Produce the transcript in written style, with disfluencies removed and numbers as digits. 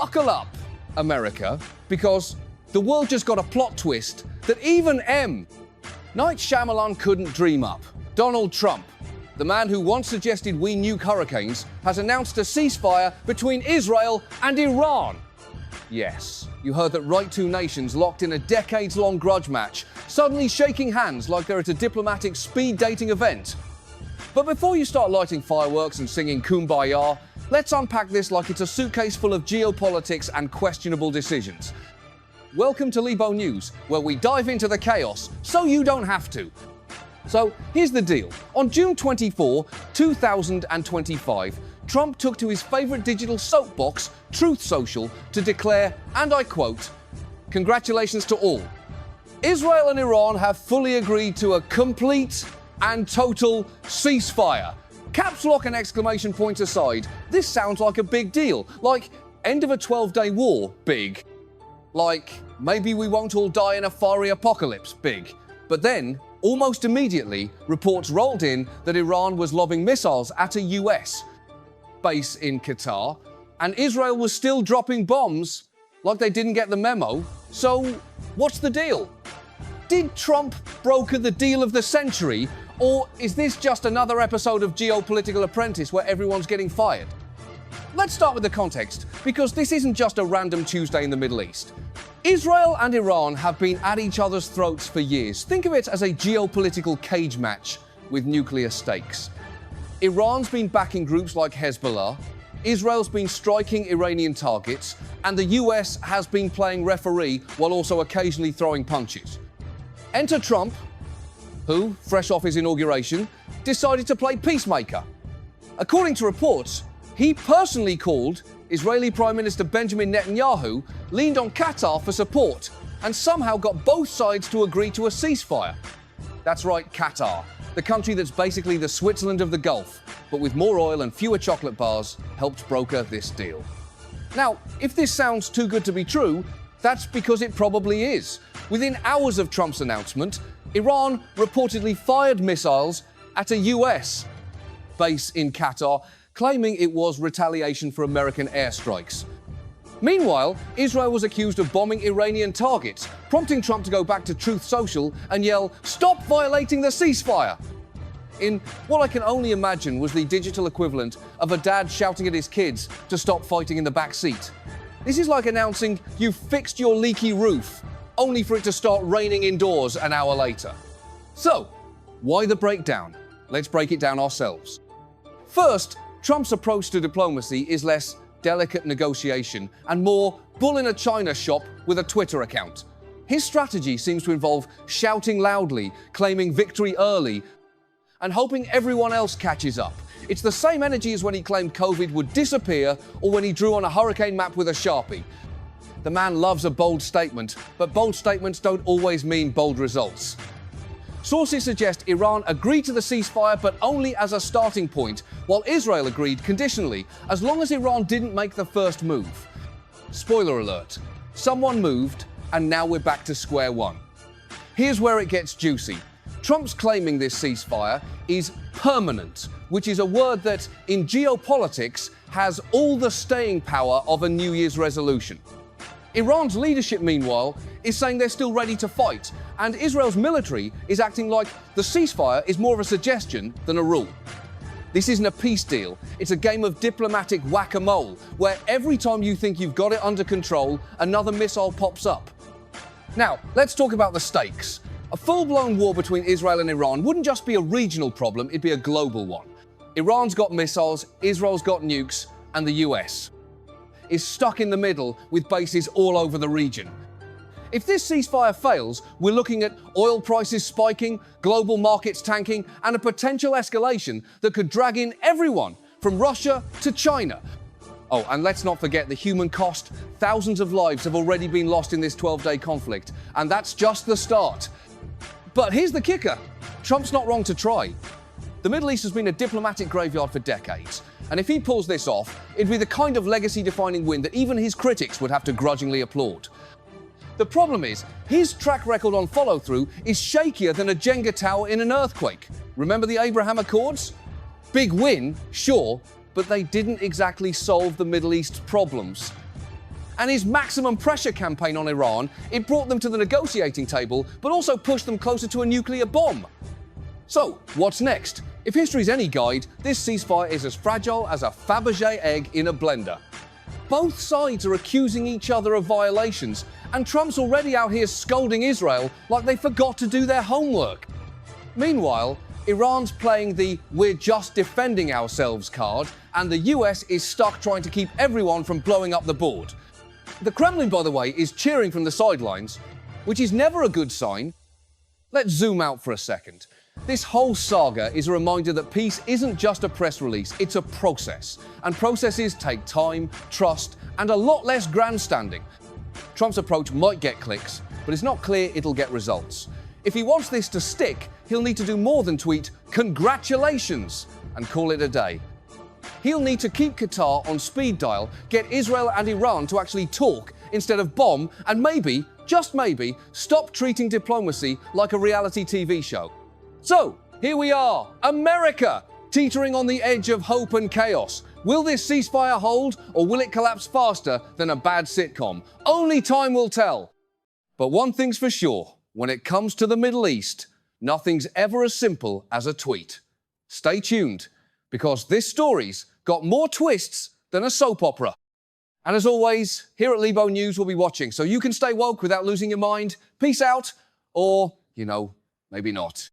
buckle up, America, because the world just got a plot twist that even Night Shyamalan couldn't dream up. Donald Trump, the man who once suggested we nuke hurricanes, has announced a ceasefire between Israel and Iran. Yes, you heard that right, two nations locked in a decades-long grudge match, suddenly shaking hands like they're at a diplomatic speed dating event. But before you start lighting fireworks and singing Kumbaya, let's unpack this like it's a suitcase full of geopolitics and questionable decisions. Welcome to Libo News, where we dive into the chaos so you don't have to. So here's the deal. On June 24, 2025, Trump took to his favorite digital soapbox, Truth Social, to declare, and I quote, "Congratulations to all. Israel and Iran have fully agreed to a complete and total ceasefire." Caps lock and exclamation points aside, this sounds like a big deal. Like end of a 12-day war, big. Like maybe we won't all die in a fiery apocalypse, big. But then, almost immediately, reports rolled in that Iran was lobbing missiles at a US base in Qatar, and Israel was still dropping bombs like they didn't get the memo. So, what's the deal? Did Trump broker the deal of the century, or is this just another episode of Geopolitical Apprentice where everyone's getting fired? Let's start with the context, because this isn't just a random Tuesday in the Middle East. Israel and Iran have been at each other's throats for years. Think of it as a geopolitical cage match with nuclear stakes. Iran's been backing groups like Hezbollah, Israel's been striking Iranian targets, and the US has been playing referee while also occasionally throwing punches. Enter Trump, who, fresh off his inauguration, decided to play peacemaker. According to reports, he personally called Israeli Prime Minister Benjamin Netanyahu, leaned on Qatar for support, and somehow got both sides to agree to a ceasefire. That's right, Qatar, the country that's basically the Switzerland of the Gulf, but with more oil and fewer chocolate bars, helped broker this deal. Now, if this sounds too good to be true, that's because it probably is. Within hours of Trump's announcement, Iran reportedly fired missiles at a US base in Qatar, claiming it was retaliation for American airstrikes. Meanwhile, Israel was accused of bombing Iranian targets, prompting Trump to go back to Truth Social and yell, "Stop violating the ceasefire!" In what I can only imagine was the digital equivalent of a dad shouting at his kids to stop fighting in the back seat. This is like announcing you've fixed your leaky roof, only for it to start raining indoors an hour later. So, why the breakdown? Let's break it down ourselves. First, Trump's approach to diplomacy is less delicate negotiation and more bull in a china shop with a Twitter account. His strategy seems to involve shouting loudly, claiming victory early, and hoping everyone else catches up. It's the same energy as when he claimed COVID would disappear or when he drew on a hurricane map with a Sharpie. The man loves a bold statement, but bold statements don't always mean bold results. Sources suggest Iran agreed to the ceasefire, but only as a starting point, while Israel agreed conditionally, as long as Iran didn't make the first move. Spoiler alert, someone moved, and now we're back to square one. Here's where it gets juicy. Trump's claiming this ceasefire is permanent, which is a word that, in geopolitics, has all the staying power of a New Year's resolution. Iran's leadership, meanwhile, is saying they're still ready to fight, and Israel's military is acting like the ceasefire is more of a suggestion than a rule. This isn't a peace deal, it's a game of diplomatic whack-a-mole, where every time you think you've got it under control, another missile pops up. Now, let's talk about the stakes. A full-blown war between Israel and Iran wouldn't just be a regional problem, it'd be a global one. Iran's got missiles, Israel's got nukes, and the US is stuck in the middle with bases all over the region. If this ceasefire fails, we're looking at oil prices spiking, global markets tanking, and a potential escalation that could drag in everyone from Russia to China. Oh, and let's not forget the human cost. Thousands of lives have already been lost in this 12-day conflict, and that's just the start. But here's the kicker. Trump's not wrong to try. The Middle East has been a diplomatic graveyard for decades, and if he pulls this off, it'd be the kind of legacy-defining win that even his critics would have to grudgingly applaud. The problem is, his track record on follow-through is shakier than a Jenga tower in an earthquake. Remember the Abraham Accords? Big win, sure, but they didn't exactly solve the Middle East's problems. And his maximum pressure campaign on Iran, it brought them to the negotiating table, but also pushed them closer to a nuclear bomb. So, what's next? If history's any guide, this ceasefire is as fragile as a Fabergé egg in a blender. Both sides are accusing each other of violations, and Trump's already out here scolding Israel like they forgot to do their homework. Meanwhile, Iran's playing the "we're just defending ourselves" card, and the US is stuck trying to keep everyone from blowing up the board. The Kremlin, by the way, is cheering from the sidelines, which is never a good sign. Let's zoom out for a second. This whole saga is a reminder that peace isn't just a press release, it's a process. And processes take time, trust, and a lot less grandstanding. Trump's approach might get clicks, but it's not clear it'll get results. If he wants this to stick, he'll need to do more than tweet "congratulations" and call it a day. He'll need to keep Qatar on speed dial, get Israel and Iran to actually talk instead of bomb, and maybe, just maybe, stop treating diplomacy like a reality TV show. So, here we are, America, teetering on the edge of hope and chaos. Will this ceasefire hold, or will it collapse faster than a bad sitcom? Only time will tell. But one thing's for sure, when it comes to the Middle East, nothing's ever as simple as a tweet. Stay tuned, because this story's got more twists than a soap opera. And as always, here at Libo News we'll be watching, so you can stay woke without losing your mind. Peace out, or, maybe not.